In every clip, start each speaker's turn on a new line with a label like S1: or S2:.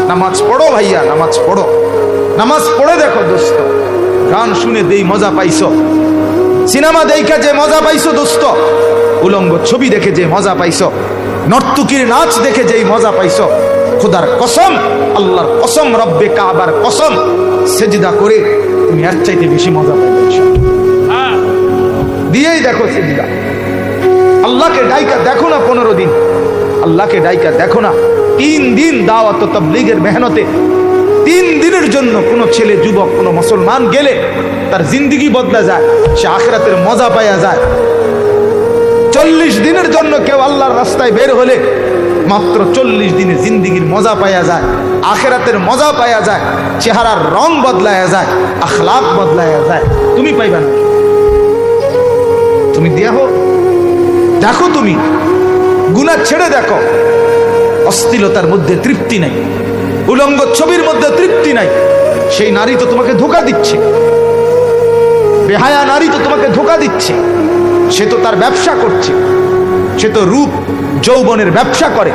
S1: নামাজ পড়ো ভাইয়া, নামাজ পড়ো, নামাজ পড়ে দেখো দোস্ত। গান শুনে দেই মজা পাইছো, সিনেমা দেখা যে মজা পাইছো দোস্ত, উলঙ্গ ছবি দেখে যে মজা পাইছো, নর্তকীর নাচ দেখে যেই মজা পাইছো, খোদার কসম, আল্লাহর কসম, রব্বে কাবার কসম, সেজদা করে তুমি এর চাইতে বেশি মজা পাইবে ইনশাআল্লাহ। দিয়েই দেখো সেজদা, আল্লাহকে ডাইকা দেখো না 15 দিন, আল্লাহকে ডাইকা দেখো না 3 দিন দাওয়াত ও তাবলীগের মেহনতে। 3 দিনের জন্য কোন ছেলে, যুবক, কোন মুসলমান গেলে তার জিন্দেগি বদলা যায়, সে আখিরাতের মজা পাওয়া যায়। 40 দিনের জন্য কেউ আল্লাহর রাস্তায় বের হলে মাত্র 40 দিনে জিন্দেগির মজা পাওয়া যায়, আখিরাতের মজা পাওয়া যায়, চেহারার রং বদলায়া যায়, আখলাক বদলায়া যায়। তুমি পাইবা না? তুমি দেখো, দেখো তুমি গুনাহ ছেড়ে দেখো। অশ্লীলতার মধ্যে তৃপ্তি নাই, উলঙ্গ ছবির মধ্যে তৃপ্তি নাই। সেই নারী তো তোমাকে ধোঁকা দিচ্ছে, বেহায়া নারী তো তোমাকে ধোঁকা দিচ্ছে। সে তো তার ব্যবসা করছে, সে তো রূপ যৌবনের ব্যবসা করে।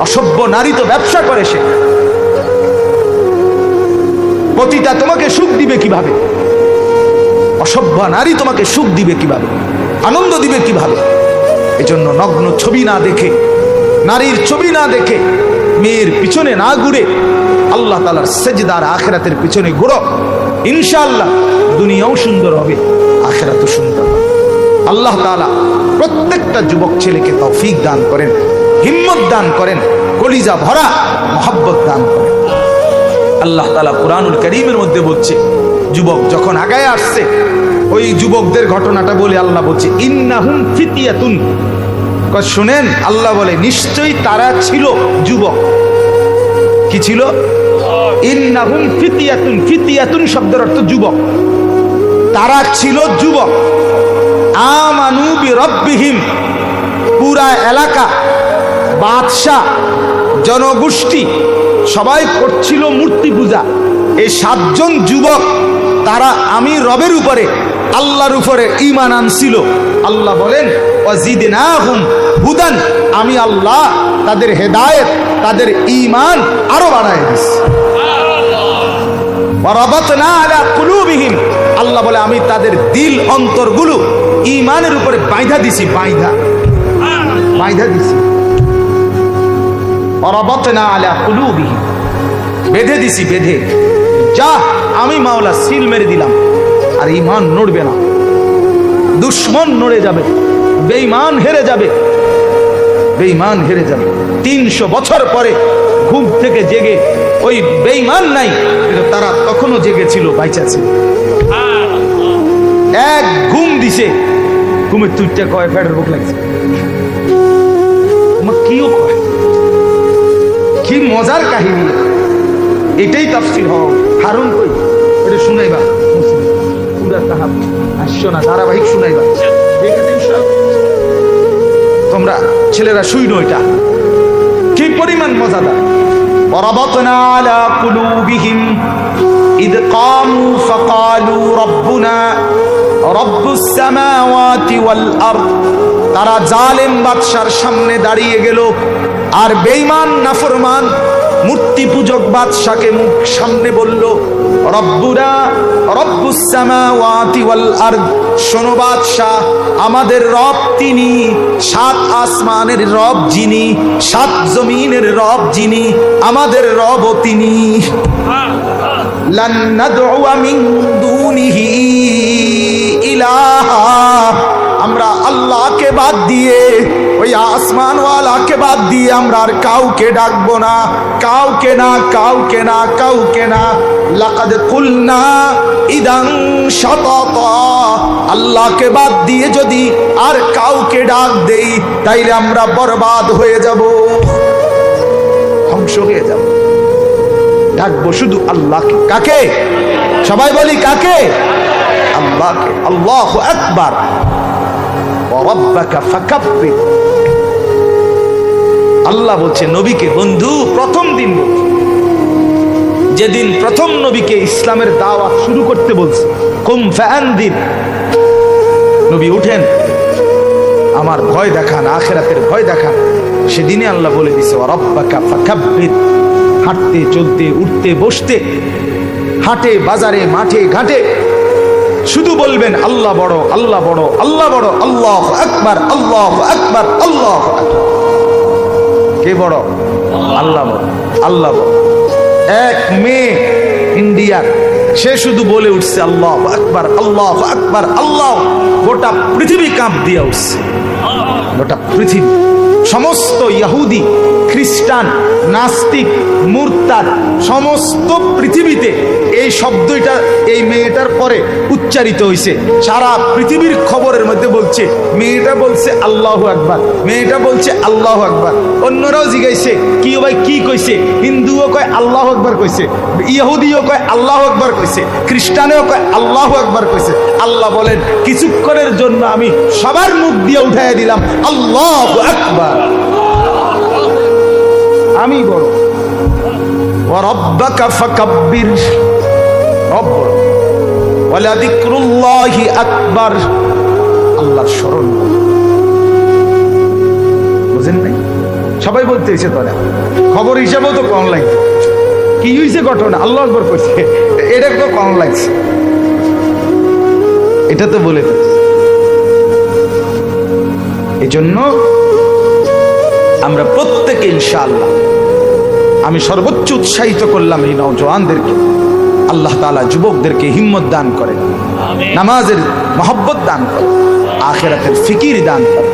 S1: অসভ্য নারী তো ব্যবসা করে। সে পতিতা তোমাকে সুখ দিবে কিভাবে? অসভ্য নারী তোমাকে সুখ দিবে কিভাবে, আনন্দ দিবে কিভাবে? এজন্য নগ্ন ছবি না দেখে, নারীর ছবি না দেখে, মেয়ের পিছনে না ঘুরে আল্লাহ তাআলার সেজদার আখিরাতের পিছনে ঘুরো। ইনশাআল্লাহ দুনিয়াও সুন্দর হবে, আখিরাতও সুন্দর হবে। আল্লাহ তাআলা প্রত্যেকটা যুবক ছেলেকে তৌফিক দান করেন, হিম্মত দান করেন, কলিজা ভরা মহব্বত দান করেন। আল্লাহ তাআলা কুরআনুল কারীমের মধ্যে বলছে, যুবক যখন আগায় আসছে, ওই যুবকদের ঘটনাটা বলে আল্লাহ বলছে, ইন্নাহুম ফিতিয়াতুন। শুনেন, আল্লাহ বলে নিশ্চয়ই তারা ছিল যুবক। কি ছিল? ইন্নাহুম ফিতিয়াতুন। ফিতিয়াতুন শব্দের অর্থ যুবক। তারা ছিল যুবক। আমানু বিরব্বিহিম। পুরা এলাকা, বাদশা, জনগোষ্ঠী সবাই করছিল মূর্তি পূজা। এই 7 জন যুবক, তারা আমি রবের উপরে, আল্লাহর উপরে ঈমান আনছিল। আল্লাহ বলেন ওয়াজিদনাহুম হুদান। আমি আল্লাহ তাদের হেদায়েত, তাদের ঈমান আরো বাড়ায় দিয়েছি। ওয়ারাবাতনা আলা কুলুবিহিম। আল্লাহ বলে আমি তাদের দিল অন্তরগুলো ঈমানের উপরে বাইধা দিছি, বাইধা দিছি। ওয়ারাবাতনা আলা কুলুবিহিম, বেঁধে দিছি, বেঁধে। যা আমি মাওলা সিল মেরে দিলাম, আর ঈমান নড়বে না। দুশ্মন নড়ে যাবে, বেঈমান হেরে যাবে, বেঈমান হেরে যাবে। 300 বছর পরে ঘুম থেকে জেগে ওই বেঈমান নাই, কিন্তু তারা তখনও জেগেছিল, বাইচা ছিল। এক ঘুম দিছে, ঘুমের তুইটা কয় ফেডার বুক লাগছে, তোমার কিও কয়। কি মজার কাহিনী! এটাই তাফসীর হওয়া। হারুন কই এটা শুনাইবা, পুরা তাহাব আসছো না, ধারাবাহিক শুনাইবা। তোমরা ছেলেরা শুইনো, এটা কি পরিমাণ মজাদার। ওয়ারাবাতনা আলা কুলুবিহিম ইদ কামু ফাকালু রব্বুনা রব্বুস সামাওয়াতি ওয়াল আরদ। তারা জালেম বাদশার সামনে দাঁড়িয়ে গেল, আর বেঈমান নাফরমান মূর্তি পূজক বাদশাকে মুখ সামনে বলল, রব্বুনা রব্বুস সামাওয়াতি ওয়াল আরদ। শোনো বাদশাহ, আমাদের রব তিনি, 7 আসমানের রব যিনি, 7 জমিনের রব যিনি, আমাদের রবও তিনি। লান নাদউ মিন দুনিহি ইলাহা। আমরা আল্লাহকে বাদ দিয়ে, ওই আসমানওয়ালাকে বাদ দিয়ে আমরা আর কাউকে ডাকবো না, কাউকে না, কাউকে না, কাউকে না। লাকাদ কুলনা ইদান শাতাতা। আল্লাহকে বাদ দিয়ে যদি আর কাউকে ডাক দেই, তাইলে আমরা বরবাদ হয়ে যাব, ধ্বংস হয়ে যাব। ডাকবো শুধু আল্লাহকে। কাকে? সবাই বলি কাকে? আল্লাহকে। আল্লাহু আকবার। ওয়ারাব্বাকা ফাকাব্বির। আল্লাহ বলছে নবীকে, বন্ধু প্রথম দিন বলছে, যেদিন প্রথম নবীকে ইসলামের দাওয়াত শুরু করতে বলছে, কুম ফাআনদির, নবী উঠেন, আমার ভয় দেখান, আখিরাতের ভয় দেখান। সেদিনে আল্লাহ বলে দিছে ওয়ারাব্বাকা ফাকাব্বির, হাঁটতে চলতে উঠতে বসতে হাটে বাজারে মাঠে ঘাটে শুধু বলবেন আল্লাহ বড়, আল্লাহ বড়, আল্লাহ বড়, আল্লাহু আকবার, আল্লাহু আকবার, আল্লাহু আকবার। কে বড়? আল্লাহ বড়, আল্লাহ বড়। এক মেয়ে ইন্ডিয়ার, সে শুধু বলে উঠছে আল্লাহু আকবার, আল্লাহু আকবার, আল্লাহ। গোটা পৃথিবী কাঁপ দিয়ে উঠছে, গোটা পৃথিবী। সমস্ত ইহুদি, খ্রিস্টান, নাস্তিক, মুরতাদ সমস্ত পৃথিবীতে এই শব্দটা এই মেয়েটার পরে উচ্চারিত হয়েছে। সারা পৃথিবীর খবরের মধ্যে বলছে মেয়েটা বলছে আল্লাহু আকবার, মেয়েটা বলছে আল্লাহু আকবার। অন্যরাও জিজ্ঞাসে কি ভাই কি কইছে? হিন্দুও কয় আল্লাহু আকবার কইছে, ইহুদিও কয় আল্লাহু আকবার কইছে, খ্রিস্টানেও কয় আল্লাহু আকবার কইছে। আল্লাহ বলেন কিছুক্ষণের জন্য আমি সবার মুখ দিয়ে উঠাইয়া দিলাম আল্লাহু আকবার, আমি বড়। ওয়া রাব্বাকা ফাকাব্বির, রব বড়। ওয়ালা যিকরুল্লাহি আকবার, আল্লাহর স্মরণ। বুঝেন নাই? সবাই বলতেছে তো, খবর হিসাবেও তো কম লাগছে। কি হয়েছে ঘটনা? আল্লাহু আকবার কইছে, এটা তো কম লাগছে, এটা তো বলে দিচ্ছে। এই জন্য আমরা প্রত্যেকে ইনশাআল্লাহ, আমি সর্বোচ্চ উৎসাহিত করলাম এই নওজওয়ানদেরকে, আল্লাহ তাআলা যুবকদেরকে হিম্মত দান করেন, নামাজের মহব্বত দান করেন, আখিরাতের ফিকির দান করেন।